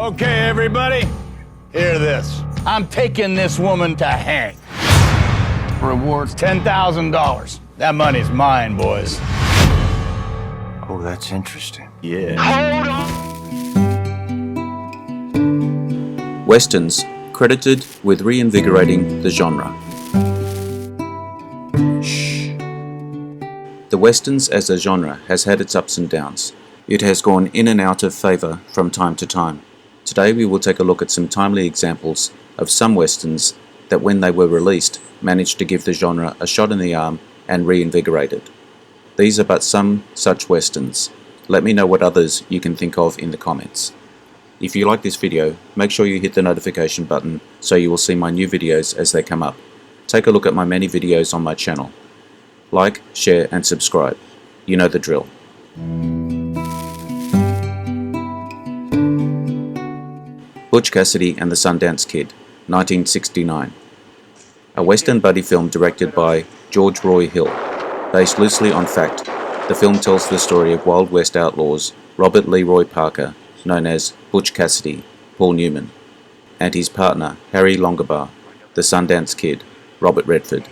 Okay, everybody, hear this. I'm taking this woman to Hank. Reward's $10,000. That money's mine, boys. Oh, that's interesting. Yeah. Westerns, credited with reinvigorating the genre. The Westerns as a genre has had its ups and downs. It has gone in and out of favour from time to time. Today we will take a look at some timely examples of some Westerns that when they were released managed to give the genre a shot in the arm and reinvigorated. These are but some such Westerns. Let me know what others you can think of in the comments. If you like this video, make sure you hit the notification button so you will see my new videos as they come up. Take a look at my many videos on my channel. Like, share and subscribe. You know the drill. Butch Cassidy and the Sundance Kid, 1969. A Western buddy film directed by George Roy Hill. Based loosely on fact, the film tells the story of Wild West outlaws Robert Leroy Parker, known as Butch Cassidy, Paul Newman, and his partner Harry Longabaugh, the Sundance Kid, Robert Redford,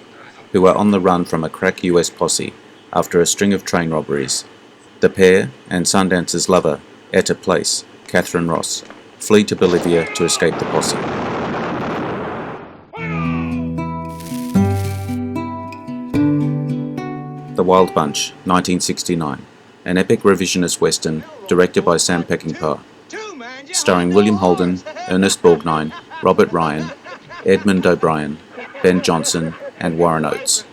who are on the run from a crack US posse after a string of train robberies. The pair and Sundance's lover, Etta Place, Catherine Ross, flee to Bolivia to escape the posse. The Wild Bunch, 1969, an epic revisionist western directed by Sam Peckinpah, starring William Holden, Ernest Borgnine, Robert Ryan, Edmund O'Brien, Ben Johnson, and Warren Oates.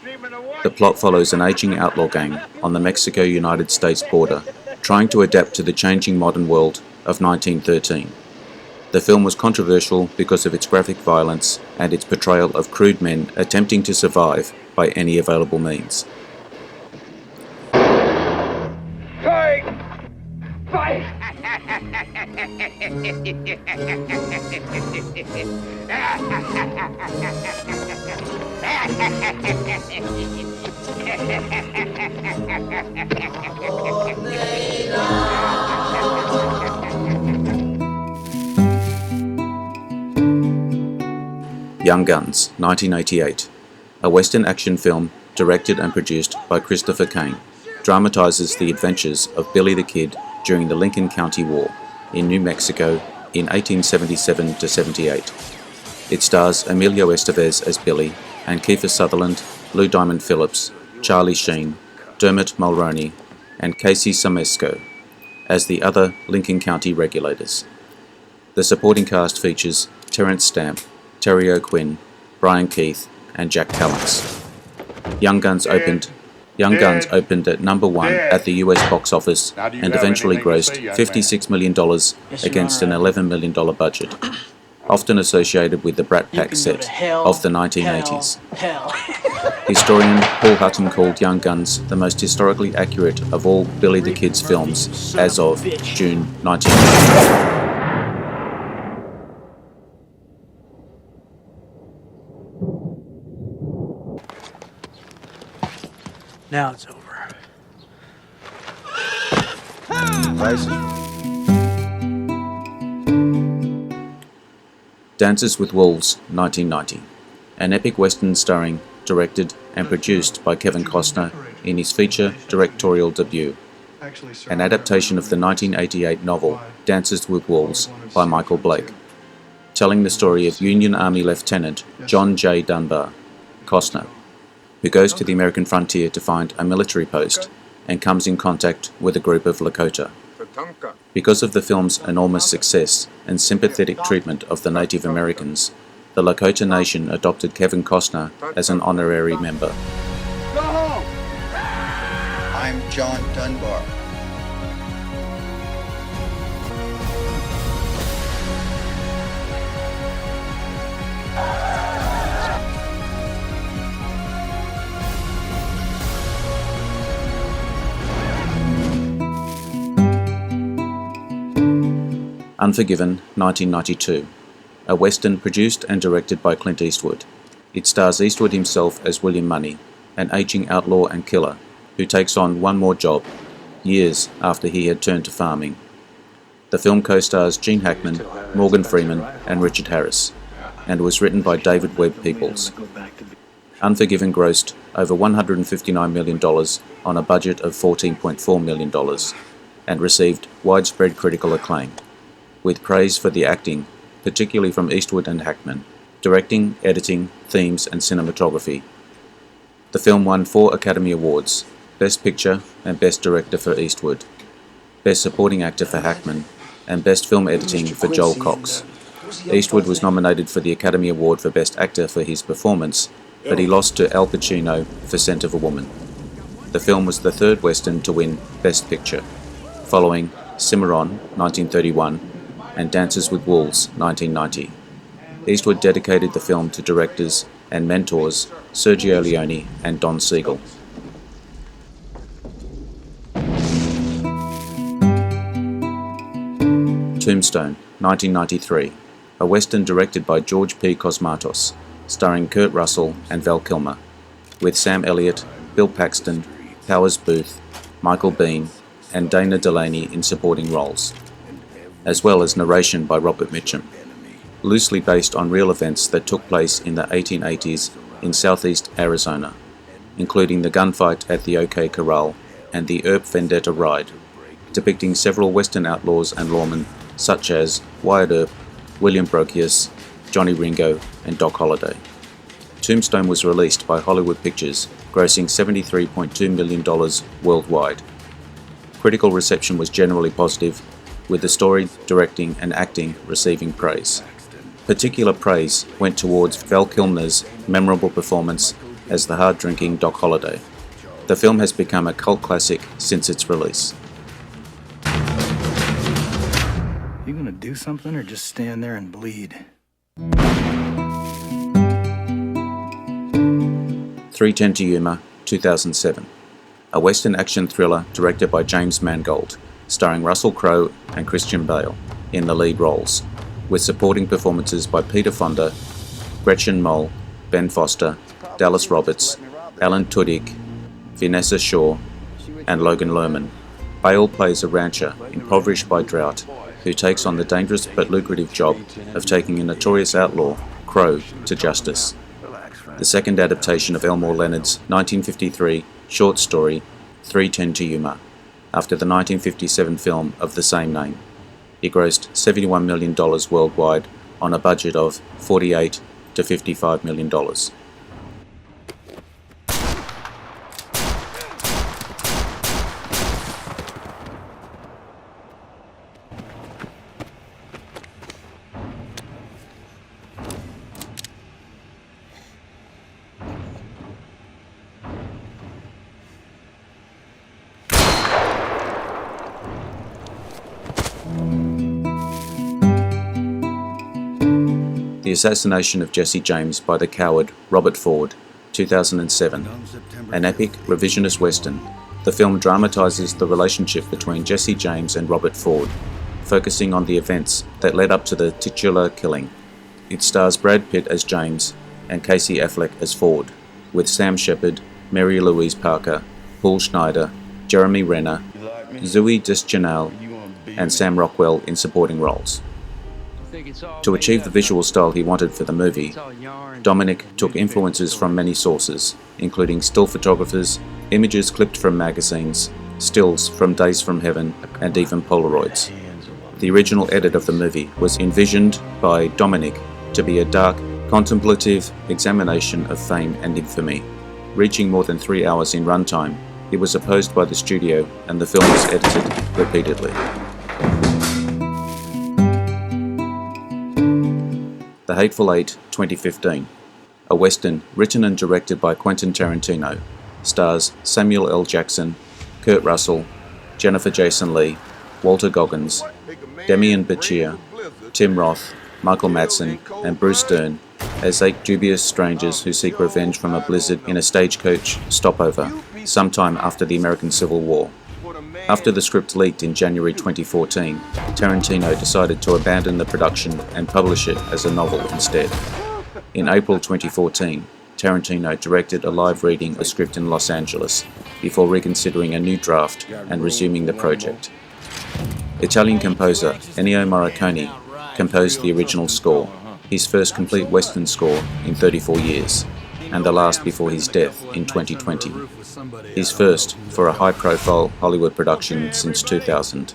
The plot follows an aging outlaw gang on the Mexico-United States border, trying to adapt to the changing modern world of 1913. The film was controversial because of its graphic violence and its portrayal of crude men attempting to survive by any available means. Fight! Fight! Young Guns, 1988, a Western action film directed and produced by Christopher Kane, dramatizes the adventures of Billy the Kid during the Lincoln County War in New Mexico in 1877-78. It stars Emilio Estevez as Billy and Kiefer Sutherland, Lou Diamond Phillips, Charlie Sheen, Dermot Mulroney, and Casey Samesco as the other Lincoln County regulators. The supporting cast features Terrence Stamp, Terry O'Quinn, Brian Keith, and Jack Palance. Young Guns opened at number 1 at the US box office and eventually grossed $56 million against an $11 million budget, often associated with the Brat Pack set of the 1980s. Historian Paul Hutton called Young Guns the most historically accurate of all Billy the Kid's films as of June 1990. Now it's over. Dances with Wolves, 1990, an epic western starring, directed and produced by Kevin Costner in his feature directorial debut, an adaptation of the 1988 novel Dances with Wolves by Michael Blake, telling the story of Union Army Lieutenant John J. Dunbar, Costner, who goes to the American frontier to find a military post and comes in contact with a group of Lakota. Because of the film's enormous success and sympathetic treatment of the Native Americans, the Lakota Nation adopted Kevin Costner as an honorary member. Go home! I'm John Dunbar. Unforgiven, 1992, a western produced and directed by Clint Eastwood. It stars Eastwood himself as William Money, an aging outlaw and killer who takes on one more job, years after he had turned to farming. The The film co-stars Gene Hackman, Morgan Freeman, and Richard Harris, and was written by David Webb Peoples. Unforgiven grossed over $159 million on a budget of $14.4 million and received widespread critical acclaim, with praise for the acting, particularly from Eastwood and Hackman, directing, editing, themes, and cinematography. The film won 4 Academy Awards: Best Picture and Best Director for Eastwood, Best Supporting Actor for Hackman, and Best Film Editing for Joel Cox. Eastwood was nominated for the Academy Award for Best Actor for his performance, but he lost to Al Pacino for Scent of a Woman. The film was the third Western to win Best Picture, following Cimarron, 1931, and Dances with Wolves, 1990. Eastwood dedicated the film to directors and mentors Sergio Leone and Don Siegel. Tombstone, 1993, a Western directed by George P. Cosmatos, starring Kurt Russell and Val Kilmer, with Sam Elliott, Bill Paxton, Powers Booth, Michael Biehn, and Dana Delaney in supporting roles, as well as narration by Robert Mitchum. Loosely based on real events that took place in the 1880s in southeast Arizona, including the gunfight at the OK Corral and the Earp Vendetta Ride, depicting several Western outlaws and lawmen such as Wyatt Earp, William Brokius, Johnny Ringo, and Doc Holliday. Tombstone was released by Hollywood Pictures, grossing $73.2 million worldwide. Critical reception was generally positive, with the story, directing, and acting receiving praise. Particular praise went towards Val Kilmer's memorable performance as the hard-drinking Doc Holliday. The film has become a cult classic since its release. You gonna do something or just stand there and bleed? 3:10 to Yuma, 2007. A Western action thriller directed by James Mangold, starring Russell Crowe and Christian Bale in the lead roles, with supporting performances by Peter Fonda, Gretchen Mol, Ben Foster, Dallas Roberts, Alan Tudyk, Vanessa Shaw, and Logan Lerman. Bale plays a rancher impoverished by drought who takes on the dangerous but lucrative job of taking a notorious outlaw, Crow, to justice. The second adaptation of Elmore Leonard's 1953 short story 3:10 to Yuma, after the 1957 film of the same name. It grossed $71 million worldwide on a budget of $48 to $55 million. The Assassination of Jesse James by the Coward Robert Ford, 2007. An epic revisionist western, the film dramatizes the relationship between Jesse James and Robert Ford, focusing on the events that led up to the titular killing. It stars Brad Pitt as James and Casey Affleck as Ford, with Sam Shepard, Mary Louise Parker, Paul Schneider, Jeremy Renner, Zooey Deschanel, and Sam Rockwell in supporting roles. To achieve the visual style he wanted for the movie, Dominic took influences from many sources, including still photographers, images clipped from magazines, stills from Days from Heaven, and even Polaroids. The original edit of the movie was envisioned by Dominic to be a dark, contemplative examination of fame and infamy. Reaching more than 3 hours in runtime, it was opposed by the studio and the film was edited repeatedly. The Hateful Eight, 2015. A Western written and directed by Quentin Tarantino, stars Samuel L. Jackson, Kurt Russell, Jennifer Jason Leigh, Walter Goggins, Demian Bichir, Tim Roth, Michael Madsen, and Bruce Dern as 8 dubious strangers who seek revenge from a blizzard in a stagecoach stopover sometime after the American Civil War. After the script leaked in January 2014, Tarantino decided to abandon the production and publish it as a novel instead. In April 2014, Tarantino directed a live reading of the script in Los Angeles before reconsidering a new draft and resuming the project. Italian composer Ennio Morricone composed the original score, his first complete Western score in 34 years, and the last before his death in 2020. His first for a high-profile Hollywood production since 2000,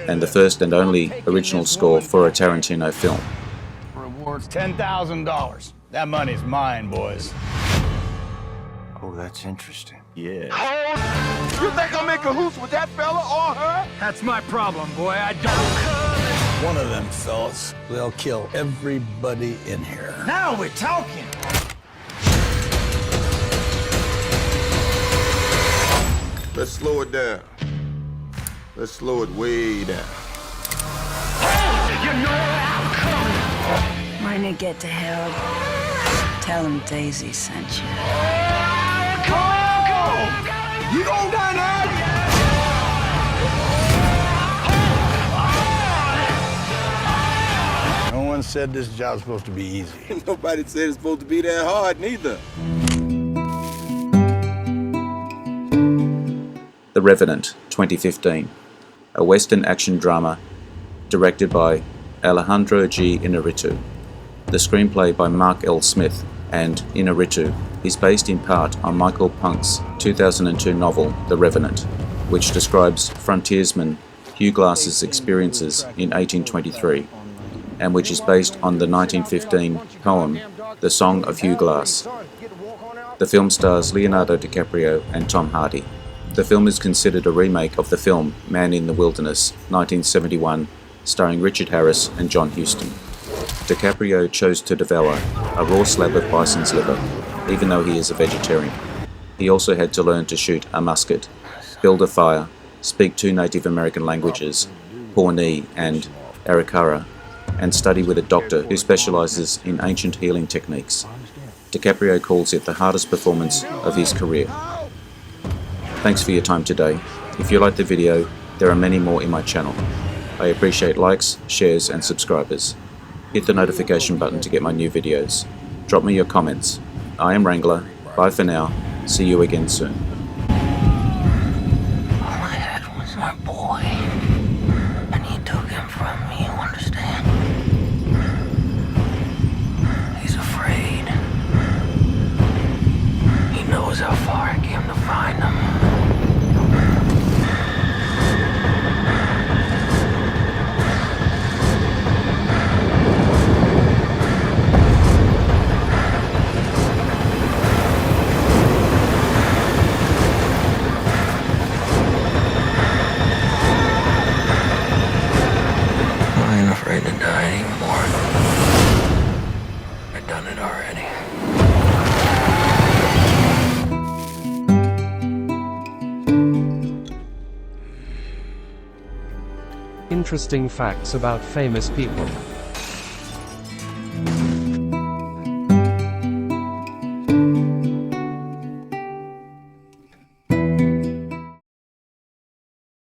and the first and only original score for a Tarantino film. Rewards $10,000. That money's mine, boys. Oh, that's interesting. You think I'm in cahoots with that fella or her? That's my problem, boy. I don't. One of them fellas will kill everybody in here. Now we're talking. Let's slow it down. Let's slow it way down. When you get to hell, tell him Daisy sent you. You gon' die now? No one said this job's supposed to be easy. Nobody said it's supposed to be that hard, neither. The Revenant, 2015, a Western action drama directed by Alejandro G. Inarritu. The screenplay by Mark L. Smith and Inarritu is based in part on Michael Punk's 2002 novel The Revenant, which describes frontiersman Hugh Glass's experiences in 1823, and which is based on the 1915 poem The Song of Hugh Glass. The film stars Leonardo DiCaprio and Tom Hardy. The film is considered a remake of the film Man in the Wilderness, 1971, starring Richard Harris and John Huston. DiCaprio chose to devour a raw slab of bison's liver, even though he is a vegetarian. He also had to learn to shoot a musket, build a fire, speak 2 Native American languages, Pawnee and Arikara, and study with a doctor who specializes in ancient healing techniques. DiCaprio calls it the hardest performance of his career. Thanks for your time today. If you liked the video, there are many more in my channel. I appreciate likes, shares and subscribers. Hit the notification button to get my new videos. Drop me your comments. I am Wrangler. Bye for now. See you again soon. All I had was my boy, and he took him from me, you understand? He's afraid. He knows how far I came to find him. Afraid to die anymore. I've done it already. Interesting facts about famous people.